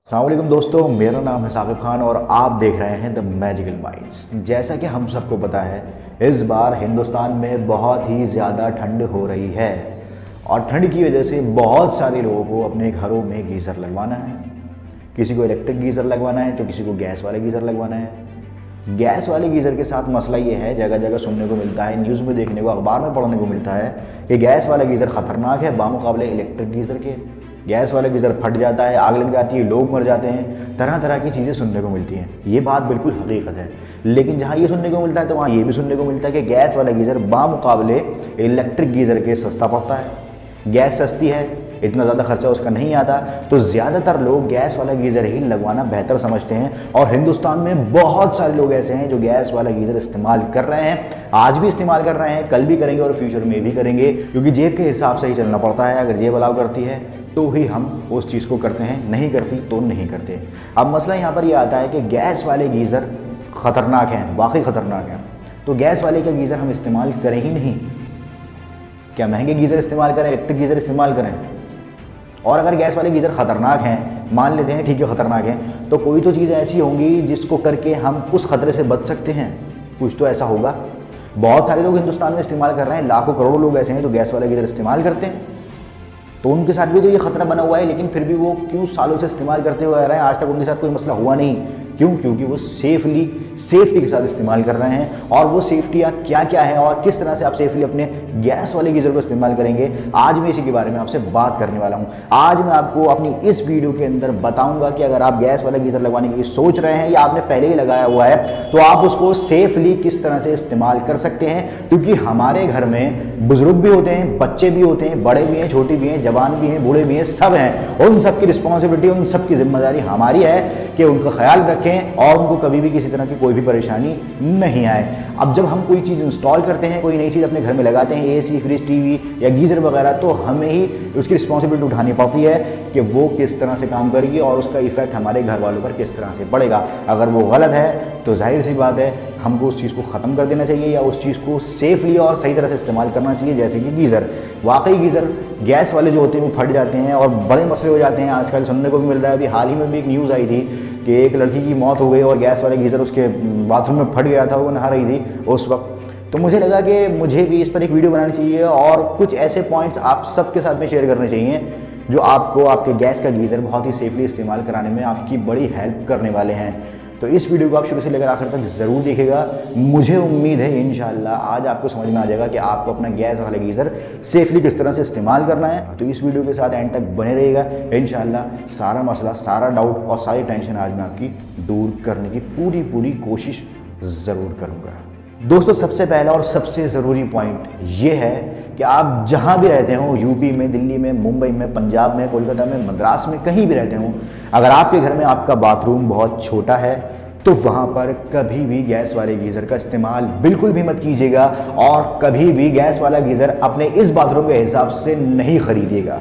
अस्सलाम वालेकुम दोस्तों, मेरा नाम है साकिब खान और आप देख रहे हैं द मैजिकल माइंड्स। जैसा कि हम सबको पता है, इस बार हिंदुस्तान में बहुत ही ज़्यादा ठंड हो रही है और ठंड की वजह से बहुत सारे लोगों को अपने घरों में गीज़र लगवाना है। किसी को इलेक्ट्रिक गीज़र लगवाना है तो किसी को गैस वाले गीज़र लगवाना है। गैस वाले गीज़र के साथ मसला ये है, जगह जगह सुनने को मिलता है, न्यूज़ में देखने को, अखबार में पढ़ने को मिलता है कि गैस वाला गीज़र ख़तरनाक है बामुकाबले इलेक्ट्रिक गीज़र के। गैस वाला गीज़र फट जाता है, आग लग जाती है, लोग मर जाते हैं, तरह तरह की चीज़ें सुनने को मिलती हैं। ये बात बिल्कुल हकीकत है, लेकिन जहाँ ये सुनने को मिलता है तो वहाँ ये भी सुनने को मिलता है कि गैस वाला गीज़र बामुकाबले इलेक्ट्रिक गीज़र के सस्ता पड़ता है। गैस सस्ती है, इतना ज़्यादा खर्चा उसका नहीं आता, तो ज़्यादातर लोग गैस वाला गीज़र ही लगवाना बेहतर समझते हैं। और हिंदुस्तान में बहुत सारे लोग ऐसे हैं जो गैस वाला गीज़र इस्तेमाल कर रहे हैं, आज भी इस्तेमाल कर रहे हैं, कल भी करेंगे और फ्यूचर में भी करेंगे, क्योंकि जेब के हिसाब से ही चलना पड़ता है। अगर जेब अलाउ करती है तो ही हम उस चीज़ को करते हैं, नहीं करती तो नहीं करते। अब मसला यहाँ पर यह आता है कि गैस वाले गीज़र ख़तरनाक हैं, वाकई ख़तरनाक हैं, तो गैस वाले के गीज़र हम इस्तेमाल करें ही नहीं। क्या महंगे गीज़र इस्तेमाल करें, इलेक्ट्रिक गीज़र इस्तेमाल करें? और अगर गैस वाले गीज़र ख़तरनाक हैं, मान लेते हैं ठीक है ख़तरनाक हैं, तो कोई तो चीज़ ऐसी होंगी जिसको करके हम उस ख़तरे से बच सकते हैं। कुछ तो ऐसा होगा। बहुत सारे लोग हिंदुस्तान में इस्तेमाल कर रहे हैं, लाखों करोड़ों लोग ऐसे हैं जो गैस वाले गीज़र इस्तेमाल करते हैं, तो उनके साथ भी तो ये ख़तरा बना हुआ है, लेकिन फिर भी वो क्यों सालों से इस्तेमाल करते हुए आ रहे हैं, आज तक उनके साथ कोई मसला हुआ नहीं। क्यों? क्योंकि वो सेफ्टी के साथ इस्तेमाल कर रहे हैं। और वो सेफ्टियाँ क्या क्या है और किस तरह से आप सेफली अपने गैस वाले गीज़र को इस्तेमाल करेंगे, आज मैं इसी के बारे में आपसे बात करने वाला हूँ। आज मैं आपको अपनी इस वीडियो के अंदर बताऊँगा कि अगर आप गैस वाला गीज़र लगवाने की सोच रहे हैं या आपने पहले ही लगाया हुआ है, तो आप उसको सेफली किस तरह से इस्तेमाल कर सकते हैं। क्योंकि हमारे घर में बुजुर्ग भी होते हैं, बच्चे भी होते हैं, बड़े भी हैं, छोटे भी हैं, जवान भी हैं, बूढ़े भी हैं, सब हैं। उन सब की रिस्पॉन्सिबिलिटी, उन सब की जिम्मेदारी हमारी है कि उनका ख्याल रखें और उनको कभी भी किसी तरह की कोई भी परेशानी नहीं आए। अब जब हम कोई चीज़ इंस्टॉल करते हैं, कोई नई चीज़ अपने घर में लगाते हैं, एसी, फ्रिज, टीवी या गीज़र वगैरह, तो हमें ही उसकी रिस्पॉन्सिबिलिटी उठानी पड़ती है कि वो किस तरह से काम करेगी और उसका इफेक्ट हमारे घर वालों पर किस तरह से पड़ेगा। अगर वो गलत है तो जाहिर सी बात है हमको उस चीज़ को ख़त्म कर देना चाहिए या उस चीज़ को सेफली और सही तरह से इस्तेमाल करना चाहिए। जैसे कि गीज़र, वाकई गीज़र गैस वाले जो होते हैं वो फट जाते हैं और बड़े मसले हो जाते हैं। आजकल सुनने को भी मिल रहा है, अभी हाल ही में भी एक न्यूज़ आई थी कि एक लड़की की मौत हो गई और गैस वाले गीज़र उसके बाथरूम में फट गया था, वो नहा रही थी उस वक्त। तो मुझे लगा कि मुझे भी इस पर एक वीडियो बनानी चाहिए और कुछ ऐसे पॉइंट्स आप सबके साथ में शेयर करने चाहिए जो आपको आपके गैस का गीज़र बहुत ही सेफली इस्तेमाल कराने में आपकी बड़ी हेल्प करने वाले हैं। तो इस वीडियो को आप शुरू से लेकर आखिर तक ज़रूर देखिएगा। मुझे उम्मीद है इंशाल्लाह आज आपको समझ में आ जाएगा कि आपको अपना गैस वाला गीज़र सेफली किस तरह से इस्तेमाल करना है। तो इस वीडियो के साथ एंड तक बने रहिएगा। इंशाल्लाह सारा मसला, सारा डाउट और सारी टेंशन आज मैं आपकी दूर करने की पूरी कोशिश ज़रूर करूँगा। दोस्तों, सबसे पहला और सबसे ज़रूरी पॉइंट ये है कि आप जहाँ भी रहते हो, यूपी में, दिल्ली में, मुंबई में, पंजाब में, कोलकाता में, मद्रास में, कहीं भी रहते हो, अगर आपके घर में आपका बाथरूम बहुत छोटा है तो वहाँ पर कभी भी गैस वाले गीज़र का इस्तेमाल बिल्कुल भी मत कीजिएगा और कभी भी गैस वाला गीज़र अपने इस बाथरूम के हिसाब से नहीं खरीदिएगा।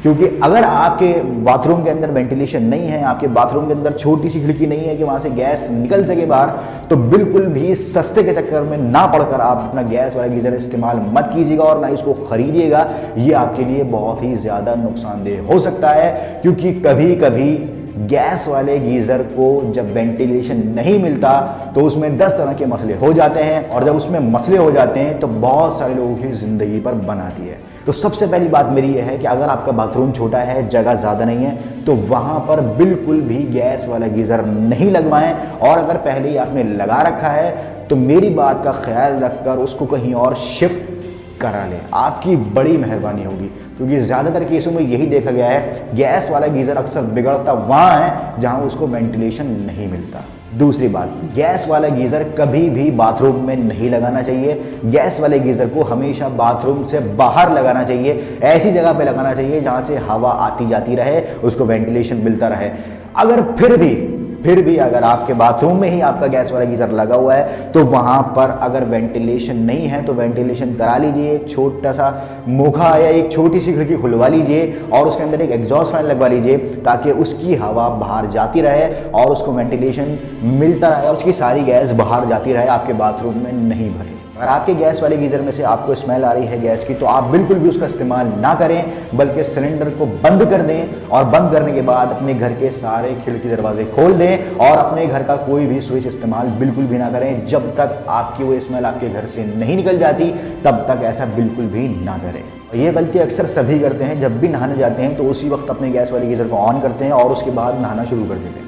क्योंकि अगर आपके बाथरूम के अंदर वेंटिलेशन नहीं है, आपके बाथरूम के अंदर छोटी सी खिड़की नहीं है कि वहाँ से गैस निकल सके बाहर, तो बिल्कुल भी सस्ते के चक्कर में ना पड़कर आप अपना गैस वाला गीज़र इस्तेमाल मत कीजिएगा और ना इसको ख़रीदिएगा। ये आपके लिए बहुत ही ज़्यादा नुकसानदेह हो सकता है, क्योंकि कभी कभी गैस वाले गीज़र को जब वेंटिलेशन नहीं मिलता तो उसमें 10 तरह के मसले हो जाते हैं और जब उसमें मसले हो जाते हैं तो बहुत सारे लोगों की ज़िंदगी पर बन आती है। तो सबसे पहली बात मेरी यह है कि अगर आपका बाथरूम छोटा है, जगह ज़्यादा नहीं है, तो वहाँ पर बिल्कुल भी गैस वाला गीज़र नहीं लगवाएं। और अगर पहले ही आपने लगा रखा है तो मेरी बात का ख्याल रखकर उसको कहीं और शिफ्ट करा लें, आपकी बड़ी मेहरबानी होगी। क्योंकि ज़्यादातर केसों में यही देखा गया है, गैस वाला गीज़र अक्सर बिगड़ता वहाँ है जहाँ उसको वेंटिलेशन नहीं मिलता। दूसरी बात, गैस वाला गीज़र कभी भी बाथरूम में नहीं लगाना चाहिए। गैस वाले गीज़र को हमेशा बाथरूम से बाहर लगाना चाहिए, ऐसी जगह पे लगाना चाहिए जहाँ से हवा आती जाती रहे, उसको वेंटिलेशन मिलता रहे। अगर फिर भी अगर आपके बाथरूम में ही आपका गैस वाला गीज़र लगा हुआ है तो वहाँ पर अगर वेंटिलेशन नहीं है तो वेंटिलेशन करा लीजिए, एक छोटा सा मोखा या एक छोटी सी खिड़की खुलवा लीजिए और उसके अंदर एक एग्जॉस्ट फैन लगवा लीजिए ताकि उसकी हवा बाहर जाती रहे और उसको वेंटिलेशन मिलता रहे और उसकी सारी गैस बाहर जाती रहे, आपके बाथरूम में नहीं भरे। अगर आपके गैस वाले गीज़र में से आपको स्मेल आ रही है गैस की, तो आप बिल्कुल भी उसका इस्तेमाल ना करें, बल्कि सिलेंडर को बंद कर दें और बंद करने के बाद अपने घर के सारे खिड़की दरवाजे खोल दें और अपने घर का कोई भी स्विच इस्तेमाल बिल्कुल भी ना करें। जब तक आपकी वो स्मेल आपके घर से नहीं निकल जाती तब तक ऐसा बिल्कुल भी ना करें। ये गलती अक्सर सभी करते हैं, जब भी नहाने जाते हैं तो उसी वक्त अपने गैस वाले गीज़र को ऑन करते हैं और उसके बाद नहाना शुरू कर देते हैं।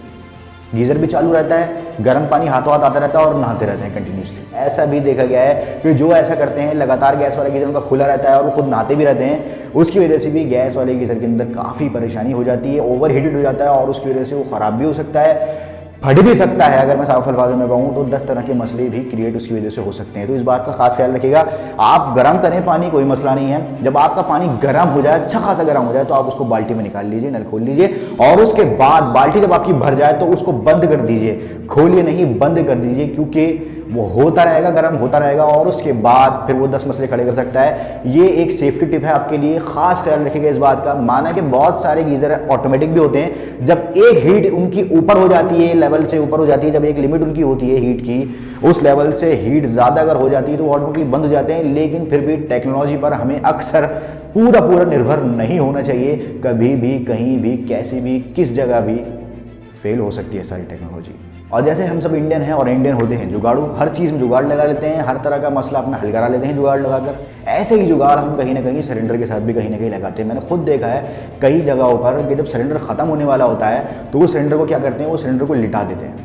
गीज़र भी चालू रहता है, गर्म पानी हाथों हाथ आता रहता है और नहाते रहते हैं कंटिन्यूसली। ऐसा भी देखा गया है कि जो ऐसा करते हैं, लगातार गैस वाला गीज़र उनका खुला रहता है और वो खुद नहाते भी रहते हैं, उसकी वजह से भी गैस वाले गीज़र के अंदर काफ़ी परेशानी हो जाती है, ओवर हीटेड हो जाता है और उसकी वजह से वो ख़राब भी हो सकता है, फट भी सकता है। अगर मैं साफ अल्फाजों में कहूँ तो 10 तरह के मसले भी क्रिएट उसकी वजह से हो सकते हैं। तो इस बात का खास ख्याल रखिएगा। आप गर्म करें पानी, कोई मसला नहीं है। जब आपका पानी गर्म हो जाए, अच्छा खासा गर्म हो जाए, तो आप उसको बाल्टी में निकाल लीजिए, नल खोल लीजिए और उसके बाद बाल्टी जब आपकी भर जाए तो उसको बंद कर दीजिए। खोलिए नहीं, बंद कर दीजिए, क्योंकि वो होता रहेगा, गर्म होता रहेगा और उसके बाद फिर वो 10 मसले खड़े कर सकता है। ये एक सेफ्टी टिप है आपके लिए, खास ख्याल रखिएगा इस बात का। माना कि बहुत सारे गीज़र ऑटोमेटिक भी होते हैं, जब एक हीट उनकी ऊपर हो जाती है, लेवल से ऊपर हो जाती है, जब एक लिमिट उनकी होती है हीट की, उस लेवल से हीट ज़्यादा अगर हो जाती है तो ऑटोमेटिकली बंद हो जाते हैं। लेकिन फिर भी टेक्नोलॉजी पर हमें अक्सर पूरा निर्भर नहीं होना चाहिए। कभी भी, कहीं भी, कैसे भी, किस जगह भी फेल हो सकती है सारी टेक्नोलॉजी। और जैसे हम सब इंडियन हैं और इंडियन होते हैं जुगाड़ू, हर चीज़ में जुगाड़ लगा लेते हैं, हर तरह का मसला अपना हल करा लेते हैं जुगाड़ लगाकर। ऐसे ही जुगाड़ हम कहीं ना कहीं सिलेंडर के साथ भी कहीं ना कहीं लगाते हैं। मैंने खुद देखा है कई जगहों पर कि जब सिलेंडर ख़त्म होने वाला होता है तो वो सिलेंडर को क्या करते हैं, वो सिलेंडर को लिटा देते हैं।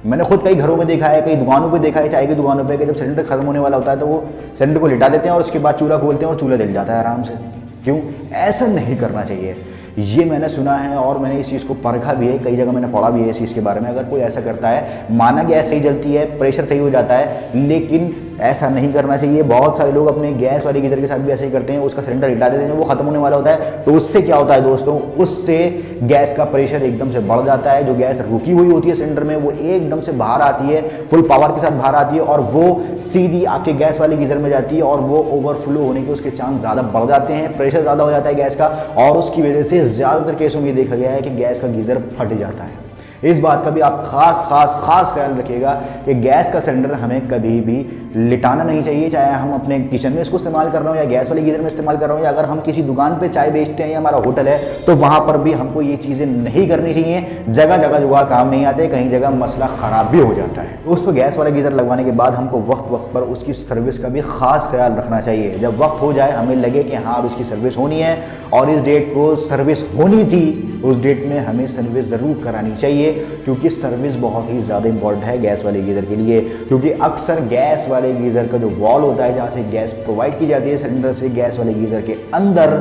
मैंने खुद कई घरों में देखा है, कई दुकानों पे देखा है, चाय की दुकानों पे, कि जब सिलेंडर खत्म होने वाला होता है तो वो सिलेंडर को लिटा देते हैं और उसके बाद चूल्हा खोलते हैं और चूल्हा जल जाता है आराम से। क्यों? ऐसा नहीं करना चाहिए। ये मैंने सुना है और मैंने इस चीज़ को परखा भी है, कई जगह मैंने पढ़ा भी है इस चीज़ के बारे में। अगर कोई ऐसा करता है, माना गैस सही जलती है, प्रेशर सही हो जाता है, लेकिन ऐसा नहीं करना चाहिए। बहुत सारे लोग अपने गैस वाले गीज़र के साथ भी ऐसे ही करते हैं, उसका सिलेंडर हिटा देते हैं, वो खत्म होने वाला होता है तो उससे क्या होता है दोस्तों, उससे गैस का प्रेशर एकदम से बढ़ जाता है। जो गैस रुकी हुई होती है सिलेंडर में वो एकदम से बाहर आती है, फुल पावर के साथ बाहर आती है और वो सीधी आपके गैस वाले गीज़र में जाती है और वो ओवरफ्लो होने के उसके चांस ज़्यादा बढ़ जाते हैं, प्रेशर ज़्यादा हो जाता है गैस का और उसकी वजह से ज़्यादातर केसों में देखा गया है कि गैस का गीज़र फट जाता है। इस बात का भी आप खास ख्याल रखिएगा कि गैस का सिलेंडर हमें कभी भी लिटाना नहीं चाहिए, चाहे हम अपने किचन में इसको इस्तेमाल कर रहे हो या गैस वाले गीज़र में इस्तेमाल कर रहे हो, या अगर हम किसी दुकान पे चाय बेचते हैं या हमारा होटल है तो वहाँ पर भी हमको ये चीज़ें नहीं करनी चाहिए। जगह जगह जुगाड़ काम नहीं आते, कहीं जगह मसला ख़राब भी हो जाता है। दोस्तों, गैस वाला गीज़र लगवाने के बाद हमको वक्त पर उसकी सर्विस का भी खास ख्याल रखना चाहिए। जब वक्त हो जाए, हमें लगे कि हाँ उसकी सर्विस होनी है और इस डेट को सर्विस होनी थी, उस डेट में हमें सर्विस ज़रूर करानी चाहिए, क्योंकि सर्विस बहुत ही ज़्यादा इंपॉर्टेंट है गैस वाले गीज़र के लिए। क्योंकि अक्सर गैस वाले गीज़र का जो वॉल होता है, जहाँ से गैस प्रोवाइड की जाती है सिलेंडर से गैस वाले गीज़र के अंदर,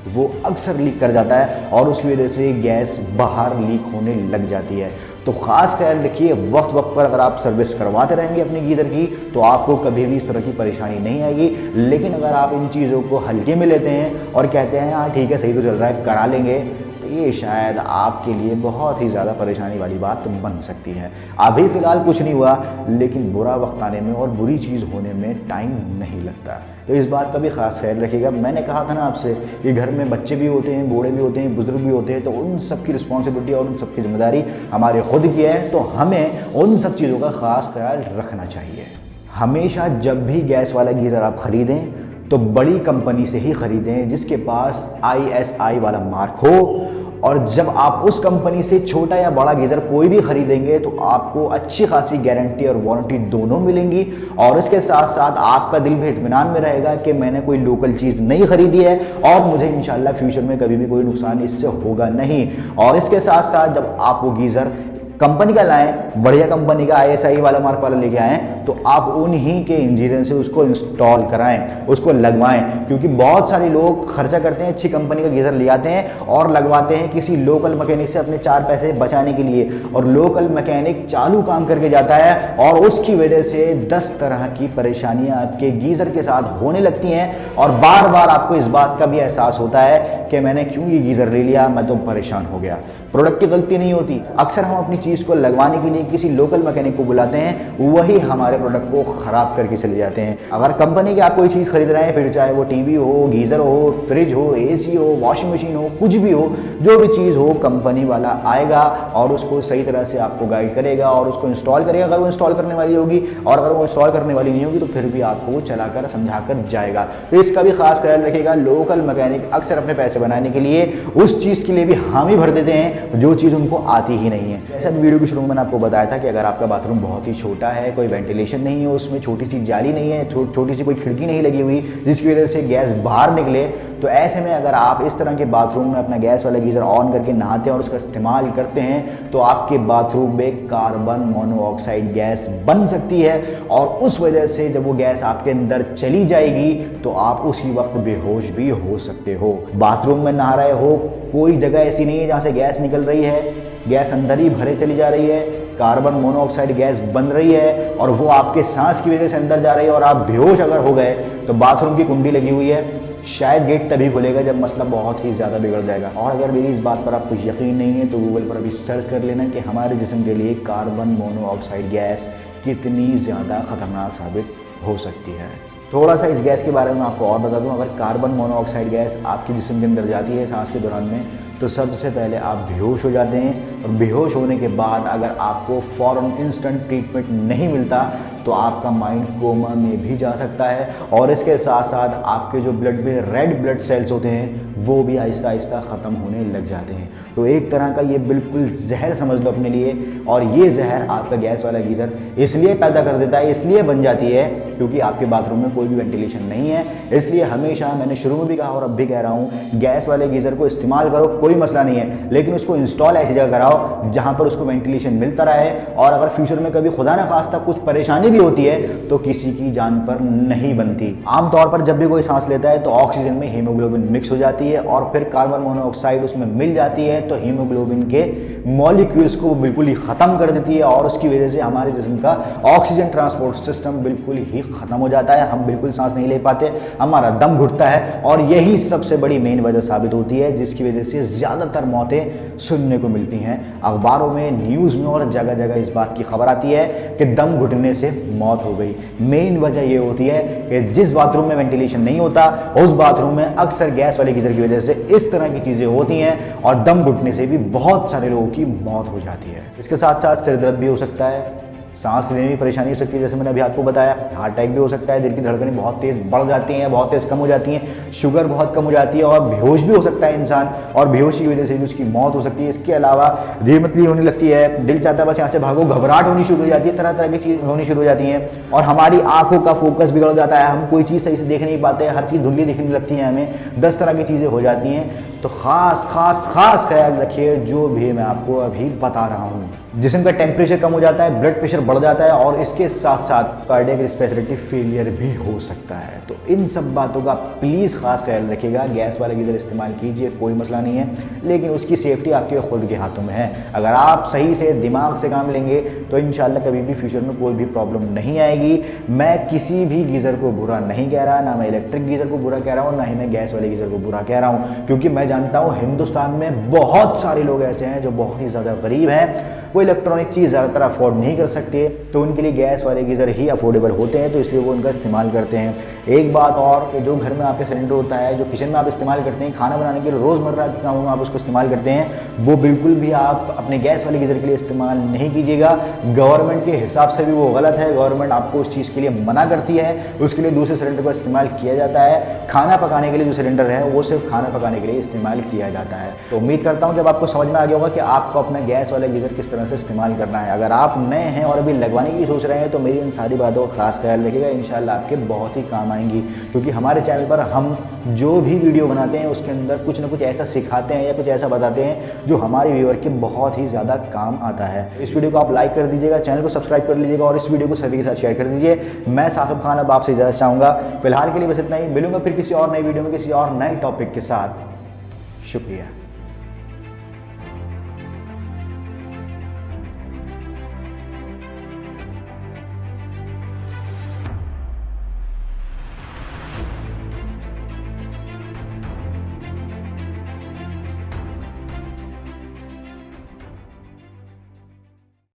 वो अक्सर लीक कर जाता है और उसकी वजह से गैस बाहर लीक होने लग जाती है। तो ख़ास ख्याल रखिए, वक्त पर अगर आप सर्विस करवाते रहेंगे अपने गीज़र की तो आपको कभी भी इस तरह की परेशानी नहीं आएगी। लेकिन अगर आप इन चीज़ों को हल्के में लेते हैं और कहते हैं हाँ ठीक है, सही तो चल रहा है, करा लेंगे, तो ये शायद आपके लिए बहुत ही ज़्यादा परेशानी वाली बात बन सकती है। अभी फ़िलहाल कुछ नहीं हुआ, लेकिन बुरा वक्त आने में और बुरी चीज़ होने में टाइम नहीं लगता। तो इस बात का भी खास ख्याल रखिएगा। मैंने कहा था ना आपसे कि घर में बच्चे भी होते हैं, बूढ़े भी होते हैं, बुजुर्ग भी होते हैं, तो उन सब की रिस्पॉन्सिबिलिटी और उन सब की जिम्मेदारी हमारे खुद की है। तो हमें उन सब चीज़ों का ख़ास ख्याल रखना चाहिए। हमेशा जब भी गैस वाला गीज़र आप ख़रीदें तो बड़ी कंपनी से ही ख़रीदें जिसके पास ISI वाला मार्क हो, और जब आप उस कंपनी से छोटा या बड़ा गीज़र कोई भी खरीदेंगे तो आपको अच्छी खासी गारंटी और वारंटी दोनों मिलेंगी, और इसके साथ साथ आपका दिल भी इत्मीनान में रहेगा कि मैंने कोई लोकल चीज़ नहीं खरीदी है और मुझे इंशाल्लाह फ्यूचर में कभी भी कोई नुकसान इससे होगा नहीं। और इसके साथ साथ जब आप वो गीज़र कंपनी का लाएं, बढ़िया कंपनी का ISI वाला मार्क वाला लेके आएँ, तो आप उन्हीं के इंजीनियर से उसको इंस्टॉल कराएं, उसको लगवाएं। क्योंकि बहुत सारे लोग खर्चा करते हैं, अच्छी कंपनी का गीज़र ले आते हैं और लगवाते हैं किसी लोकल मैकेनिक से अपने 4 पैसे बचाने के लिए, और लोकल मैकेनिक चालू काम करके जाता है और उसकी वजह से 10 तरह की परेशानियाँ आपके गीज़र के साथ होने लगती हैं और बार बार आपको इस बात का भी एहसास होता है कि मैंने क्यों ये गीज़र ले लिया, मैं तो परेशान हो गया। प्रोडक्ट की गलती नहीं होती, अक्सर हम अपनी चीज़ को लगवाने के लिए किसी लोकल मैकेनिक को बुलाते हैं, वही हमारे प्रोडक्ट को ख़राब करके चले जाते हैं। अगर कंपनी की आप कोई चीज़ खरीद रहे हैं, फिर चाहे वो टीवी हो, गीज़र हो, फ्रिज हो, एसी हो, वॉशिंग मशीन हो, कुछ भी हो, जो भी चीज़ हो, कंपनी वाला आएगा और उसको सही तरह से आपको गाइड करेगा और उसको इंस्टॉल करेगा अगर वो इंस्टॉल करने वाली होगी, और अगर वो इंस्टॉल करने वाली नहीं होगी तो फिर भी आपको वो चलाकर समझाकर जाएगा। तो इसका भी खास ख्याल रखिएगा। लोकल मैकेनिक अक्सर अपने पैसे बनाने के लिए उस चीज़ के लिए भी हामी भर देते हैं जो चीज़ उनको आती ही नहीं है। जैसा वीडियो के शुरू में मैंने आपको बताया था कि अगर आपका बाथरूम बहुत ही छोटा है, कोई वेंटिलेशन नहीं है, उसमें छोटी सी जाली नहीं है, छोटी सी कोई खिड़की नहीं लगी हुई जिसकी वजह से गैस बाहर निकले, तो ऐसे में अगर आप इस तरह के बाथरूम में अपना गैस वाला गीज़र ऑन करके नहाते हैं और उसका इस्तेमाल करते हैं तो आपके बाथरूम में कार्बन मोनोऑक्साइड गैस बन सकती है, और उस वजह से जब वो गैस आपके अंदर चली जाएगी तो आप उसी वक्त बेहोश भी हो सकते हो। बाथरूम में नहा रहे हो, कोई जगह ऐसी नहीं है जहाँ से गैस निकल रही है, गैस अंदर ही भरे चली जा रही है, कार्बन मोनोऑक्साइड गैस बन रही है और वो आपके सांस की वजह से अंदर जा रही है और आप बेहोश अगर हो गए तो बाथरूम की कुंडी लगी हुई है, शायद गेट तभी खुलेगा जब मसला बहुत ही ज़्यादा बिगड़ जाएगा। और अगर मेरी इस बात पर आपको यकीन नहीं है तो गूगल पर अभी सर्च कर लेना कि हमारे जिस्म के लिए कार्बन मोनोऑक्साइड गैस कितनी ज़्यादा ख़तरनाक साबित हो सकती है। थोड़ा सा इस गैस के बारे में आपको और बता दूं, अगर कार्बन मोनोऑक्साइड गैस आपके जिस्म के अंदर जाती है सांस के दौरान में तो सबसे पहले आप बेहोश हो जाते हैं, और बेहोश होने के बाद अगर आपको फ़ौरन इंस्टेंट ट्रीटमेंट नहीं मिलता तो आपका माइंड कोमा में भी जा सकता है, और इसके साथ साथ आपके जो ब्लड में रेड ब्लड सेल्स होते हैं वो भी आहिस्ता आहिस्ता ख़त्म होने लग जाते हैं। तो एक तरह का ये बिल्कुल जहर समझ लो अपने लिए, और ये जहर आपका गैस वाला गीज़र इसलिए पैदा कर देता है, इसलिए बन जाती है क्योंकि आपके बाथरूम में कोई भी वेंटिलेशन नहीं है। इसलिए हमेशा मैंने शुरू में भी कहा और अब भी कह रहा हूँ, गैस वाले गीज़र को इस्तेमाल करो, कोई मसला नहीं है, लेकिन उसको इंस्टॉल ऐसी जगह कराओ जहाँ पर उसको वेंटिलेशन मिलता रहे, और अगर फ्यूचर में कभी खुदा ना खास्ता कुछ परेशानी भी होती है तो किसी की जान पर नहीं बनती। आमतौर पर जब भी कोई सांस लेता है तो ऑक्सीजन में हीमोग्लोबिन मिक्स हो जाती है और फिर कार्बन मोनोऑक्साइड उसमें मिल जाती है, तो हीमोग्लोबिन के मॉलिक्यूल्स को बिल्कुल ही ख़त्म कर देती है, और उसकी वजह से हमारे जिस्म का ऑक्सीजन ट्रांसपोर्ट सिस्टम बिल्कुल ही ख़त्म हो जाता है, हम बिल्कुल सांस नहीं ले पाते, हमारा दम घुटता है, और यही सबसे बड़ी मेन वजह साबित होती है जिसकी वजह से ज़्यादातर मौतें सुनने को मिलती हैं। अखबारों में, न्यूज़ में और जगह जगह इस बात की खबर आती है कि दम घुटने से मौत हो गई। मेन वजह ये होती है कि जिस बाथरूम में वेंटिलेशन नहीं होता उस बाथरूम में अक्सर गैस वाले गीज़र की वजह से इस तरह की चीज़ें होती हैं, और दम घुटने से भी बहुत सारे लोगों की मौत हो जाती है। इसके साथ साथ सिर दर्द भी हो सकता है, सांस लेने में परेशानी हो सकती है, जैसे मैंने अभी आपको बताया, हार्ट अटैक भी हो सकता है, दिल की धड़कनें बहुत तेज़ बढ़ जाती हैं, बहुत तेज़ कम हो जाती हैं, शुगर बहुत कम हो जाती है, और बेहोश भी हो सकता है इंसान, और बेहोशी की वजह से भी उसकी मौत हो सकती है। इसके अलावा धीमतली होने लगती है, दिल चाहता है बस यहाँ से भागो, घबराहट होनी शुरू हो जाती है, तरह तरह की चीज़ होनी शुरू हो जाती हैं, और हमारी आंखों का फोकस बिगड़ जाता है, हम कोई चीज़ सही से देख नहीं पाते, हर चीज़ धुंधली दिखने लगती है हमें, 10 तरह की चीज़ें हो जाती हैं। तो खास ख्याल रखिए जो भी मैं आपको अभी बता रहा हूँ। जिस्म का टेम्परेचर कम हो जाता है, ब्लड प्रेशर बढ़ जाता है, और इसके साथ साथ कार्डियक रेस्पिरेटरी फेलियर भी हो सकता है। तो इन सब बातों का प्लीज़ खास ख्याल रखिएगा। गैस वाला गीज़र इस्तेमाल कीजिए, कोई मसला नहीं है, लेकिन उसकी सेफ्टी आपके खुद के हाथों में है। अगर आप सही से दिमाग से काम लेंगे तो इंशाल्लाह कभी भी फ्यूचर में कोई भी प्रॉब्लम नहीं आएगी। मैं किसी भी गीज़र को बुरा नहीं कह रहा, ना मैं इलेक्ट्रिक गीज़र को बुरा कह रहा हूँ, ना ही मैं गैस वाले गीज़र को बुरा कह रहा हूँ, क्योंकि मैं जानता हूँ हिंदुस्तान में बहुत सारे लोग ऐसे हैं जो बहुत ही ज़्यादा गरीब हैं, वो इलेक्ट्रॉनिक चीज़ ज़्यादातर अफोर्ड नहीं कर सकते, तो उनके लिए गैस वाले गीज़र ही अफोर्डेबल होते हैं, तो इसलिए वो उनका इस्तेमाल करते हैं। एक बात और कि जो घर में आपके सिलेंडर होता है, जो किचन में आप इस्तेमाल करते हैं, खाना बनाने के लिए रोज़मर्रा के कामों में आप उसको इस्तेमाल करते हैं, वो बिल्कुल भी आप अपने गैस वाले गीज़र के लिए इस्तेमाल नहीं कीजिएगा। गवर्नमेंट के हिसाब से भी वो गलत है, गवर्नमेंट आपको उस चीज़ के लिए मना करती है, उसके लिए दूसरे सिलेंडर का इस्तेमाल किया जाता है। खाना पकाने के लिए जो सिलेंडर है वो सिर्फ खाना पकाने के लिए इस्तेमाल किया जाता है। तो उम्मीद करता हूँ जब आपको समझ में आ गया होगा कि आपको अपना गैस वाला गीज़र किस तरह से इस्तेमाल करना है। अगर आप नए हैं और अभी लगवाने की सोच रहे हैं तो मेरी इन सारी बातों का खास ख्याल रखिएगा, इंशाल्लाह आपके बहुत ही काम आएंगी, क्योंकि हमारे चैनल पर हम जो भी वीडियो बनाते हैं उसके अंदर कुछ ना कुछ ऐसा सिखाते हैं या कुछ ऐसा बताते हैं जो हमारे व्यूअर के बहुत ही ज़्यादा काम आता है। इस वीडियो को आप लाइक कर दीजिएगा, चैनल को सब्सक्राइब कर लीजिएगा और इस वीडियो को सभी के साथ शेयर कर दीजिए। मैं साकिब खान अब आपसे इजाज़त चाहूँगा, फिलहाल के लिए बस इतना ही। मिलूंगा फिर किसी और नई वीडियो में किसी और नए टॉपिक के साथ। शुक्रिया।